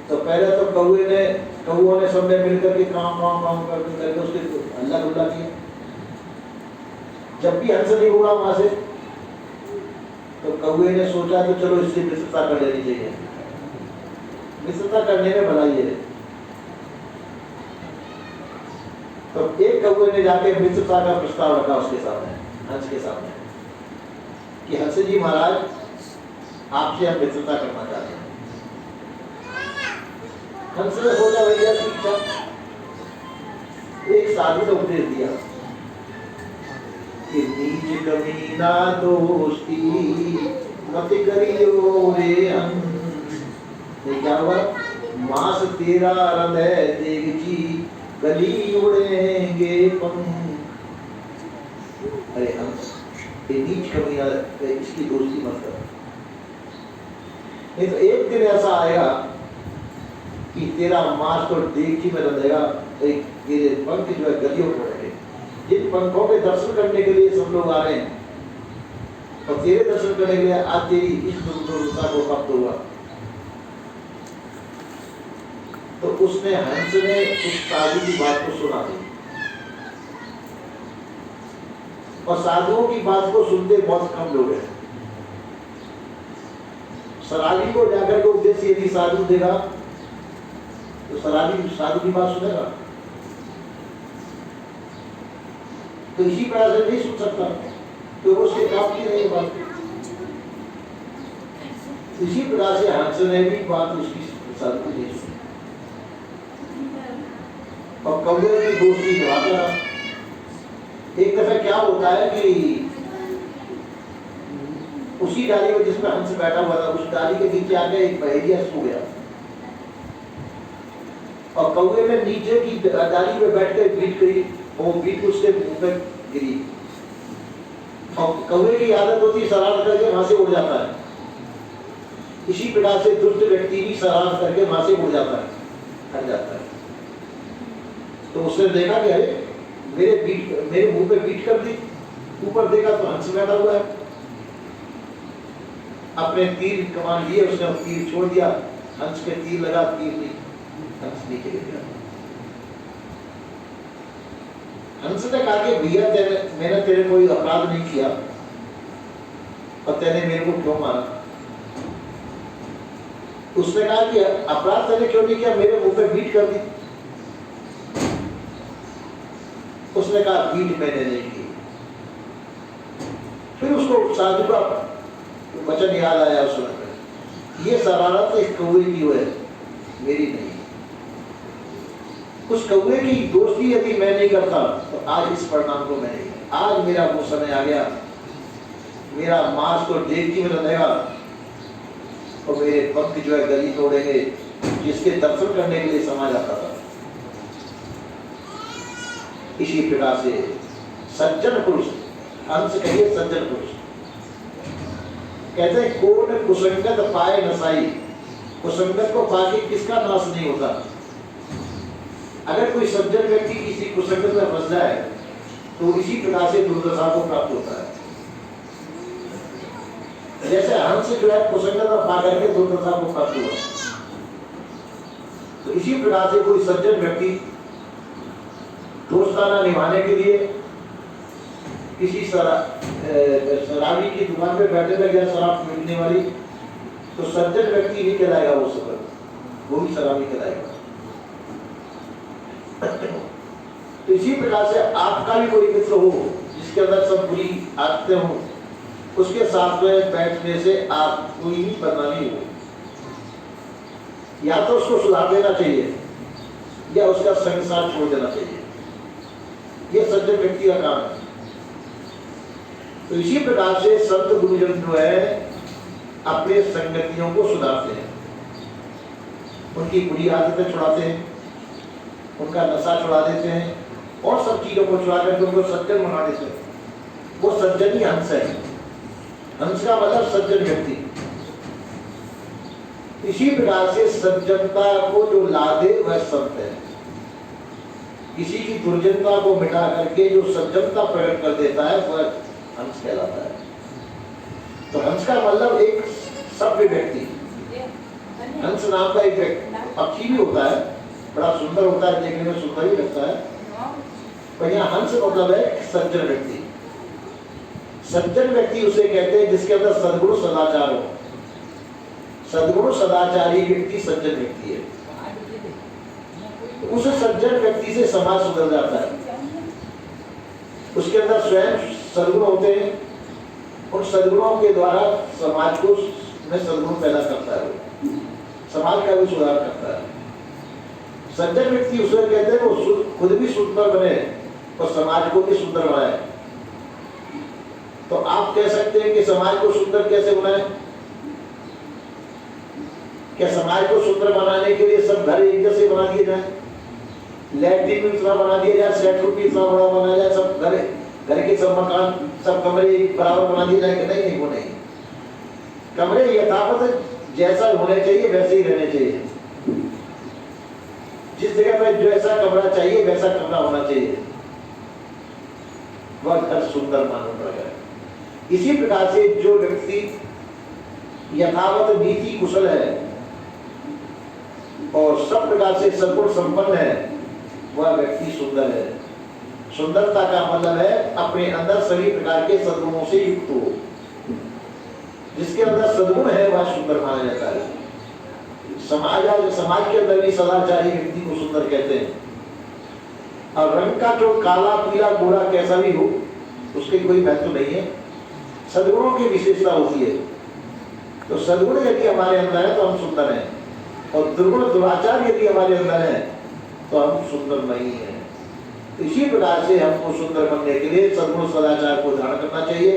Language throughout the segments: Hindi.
तो पहले तो कौओं ने सबने मिलकर के काम करके उसके हल्ला गुल्ला किया। जब भी हंस नहीं हुआ वहां से, तो कौए ने सोचा तो चलो इससे मित्रता कर लेनी चाहिए। मित्रता करने में भलाई है। तो एक कौए ने जाके मित्रता का प्रस्ताव रखा उसके सामने, हंस के सामने, कि हंस जी महाराज, आपसे हम मित्रता करना चाहते हैं। हंस ने सोचा भैया ठीक है। एक साधु ने उपदेश दिया कि नीच कमीना दोस्ती मत करियो रे हंस। क्या हुआ? मांस तेरा हृदय देख जी, गली उड़ेंगे पंख। अरे हंस, ये नीच कमीना, इसकी दोस्ती मत कर। नहीं तो एक दिन ऐसा आएगा कि तेरा मांस तो देख ही में रंधेगा, तेरे पंख जो है गलियों में उड़ेंगे। जिन पंखों के दर्शन करने के लिए सब लोग आ रहे हैं, और तेरे दर्शन करने के लिए आज तेरी इस दुर्दशा को प्राप्त हुआ। तो उसने, हंस ने उस साधु की बात को सुना दी, और साधुओं की बात को सुनते बहुत कम लोग हैं। शराबी को जाकर के उपदेश यदि साधु देगा तो शराबी साधु की बात सुनेगा? तो इसी प्रकार से नहीं सुन सकता, तो उसके काम की नहीं बात। इसी प्रकार से हंस ने भी बात उसकी साधु की नहीं सुनी, और कौवे की दोस्ती बढ़ाता। एक दफा क्या होता है कि उसी डाली में जिसमें हंस बैठा हुआ था, उस डाली के नीचे आके एक बहेलिया सो गया, और कौवे ने नीचे की डाली में बैठ कर बीट करी, और बीट उसके मुंह पे गिरी। और कौवे की आदत होती है शरारत करके वहां से उड़ जाता है। इसी प्रकार से दुष्ट व्यक्ति भी शरारत करके वहां से उड़ जाता है, हट जाता है। तो उसने देखा कि अरे मेरे मुंह पे बीट कर दी, ऊपर देखा तो हंस बैठा हुआ है। अपने तीर कमान लिए उसने, तीर छोड़ दिया, हंस के तीर लगा, तीर नहीं, हंस नीचे गिर गया। हंस ने कहा कि भैया मैंने तेरे कोई अपराध नहीं किया, और तेने मेरे को क्यों मारा? उसने कहा कि अपराध तेने क्यों नहीं किया, मेरे मुंह पे बीट कर दी। उसने कहा बीट मैंने नहीं की। फिर उसको साधु का वचन याद आया। उसने ये शरारत इस कौवे की है, मेरी नहीं। उस कौवे की दोस्ती यदि मैं नहीं करता तो आज इस परिणाम को मैं नहीं। आज मेरा वो समय आ गया, मेरा मांस तो डेगची में रहेगा, और मेरे पंख जो है गली तोड़ेंगे, जिसके दर्शन करने के लिए समा जाता था। इसी प्रकार से सज्जन पुरुष, हंस कहिए सज्जन पुरुष, कहते हैं कोट कुसंगत पाए नसाई। कुसंगत को पाके किसका नाश नहीं होता? अगर कोई सज्जन व्यक्ति किसी कुसंगत में फंस जाए तो इसी प्रकार से दुर्दशा को प्राप्त होता है। जैसे हंस जो है कुसंगत में पा करके दुर्दशा को प्राप्त हुआ, तो इसी प्रकार से कोई सज्जन व्यक्ति दोस्ताना निभाने के लिए किसी शराबी की दुकान पे बैठे लग गया, शराब मिलने वाली, तो सज्जन व्यक्ति नहीं कहलाएगा वो सफर, वो भी शराबी कहलाएगा। तो इसी प्रकार से आपका भी कोई मित्र हो जिसके अंदर सब बुरी आदतें हो, उसके साथ में बैठने से आपको ही बदनामी हो। या तो उसको सुधार देना चाहिए या उसका संग साथ छोड़ देना चाहिए। यह सज्जन व्यक्ति का काम है। तो इसी प्रकार से संत गुरुजन जो है अपने संगतियों को सुधारते हैं, उनकी बुरी आदतें छुड़ाते हैं, उनका नशा छुड़ा देते हैं, और सब चीजों को छुड़ा करके उनको सज्जन बना देते हैं। वो सज्जन ही हंस है। हंस का मतलब सज्जन व्यक्ति। इसी प्रकार से सज्जनता को जो ला दे वह संत है। किसी की दुर्जनता को मिटा करके जो सज्जनता प्रकट कर देता है वह हंस कहलाता है। तो हंस का मतलब एक सभ्य व्यक्ति, हंस नाम का एक व्यक्ति, पक्षी भी होता है, बड़ा सुंदर होता है, देखने में सुंदर ही लगता है, पर यहाँ हंस मतलब है सज्जन व्यक्ति। सज्जन व्यक्ति उसे कहते हैं जिसके अंदर सद्गुण सदाचार हो। सद्गुण सदाचारी व्यक्ति सज्जन व्यक्ति है। उस सज्जन व्यक्ति से समाज सुधर जाता है। उसके अंदर स्वयं सद्गुण होते हैं, उन सद्गुणों के द्वारा समाज को में सद्गुण पैदा करता है, समाज का भी सुधार करता है। सज्जन व्यक्ति उसे कहते हैं वो खुद भी सुंदर बने और समाज को भी सुंदर बनाए। तो आप कह सकते हैं कि समाज को सुंदर कैसे बनाए? क्या समाज को सुंदर बनाने के लिए सब घर एक जैसे बना दिए जाए, लैट्रिन भी इतना बना दिया जाए, सेटरूम भी इतना बड़ा बना जाए, सब घर के सब मकान सब कमरे बराबर बना दिए जाए? नहीं नहीं, वो नहीं। कमरे यथावत जैसा होने चाहिए वैसे ही रहने चाहिए। जिस जगह पर जैसा कमरा चाहिए वैसा कमरा होना चाहिए, वह घर सुंदर मालूम पड़ेगा। इसी प्रकार से जो व्यक्ति यथावत नीति कुशल है और सब प्रकार से सद्गुण संपन्न है, वह व्यक्ति सुंदर है। सुंदरता का मतलब है अपने अंदर सभी प्रकार के सद्गुणों से युक्त हो। जिसके अंदर सद्गुण है वह सुंदर माना जाता है। समाज के अंदर भी सदाचारी व्यक्ति को सुंदर कहते हैं। और रंग का जो काला पीला गोरा कैसा भी हो उसके कोई महत्व नहीं है, सद्गुणों की विशेषता होती है। तो सद्गुण यदि हमारे अंदर है तो हम सुंदर हैं, और दुर्गुण दुराचार यदि हमारे अंदर है तो हम सुंदर नहीं है। तो इसी प्रकार से हमको सुंदर बनने के लिए सद्गुण सदाचार को धारण करना चाहिए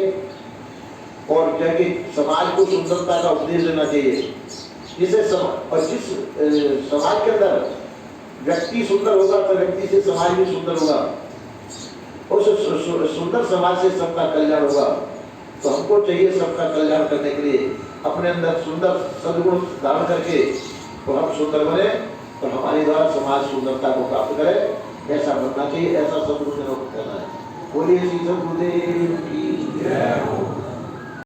और क्या कि समाज को सुंदरता का उपदेश देना चाहिए। जिसे और जिस समाज के अंदर व्यक्ति सुंदर होगा तो व्यक्ति से समाज भी सुंदर होगा, उस सुंदर समाज से सबका कल्याण होगा। तो हमको चाहिए सबका कल्याण करने के लिए अपने अंदर सुंदर सद्गुण धारण करके तो हम सुंदर बने और हमारे द्वारा समाज सुंदरता को प्राप्त करे, ऐसा बनना चाहिए। ऐसा सद्गुरु ने कहना है। बोलिए श्री सद्गुरुदेव की जय हो।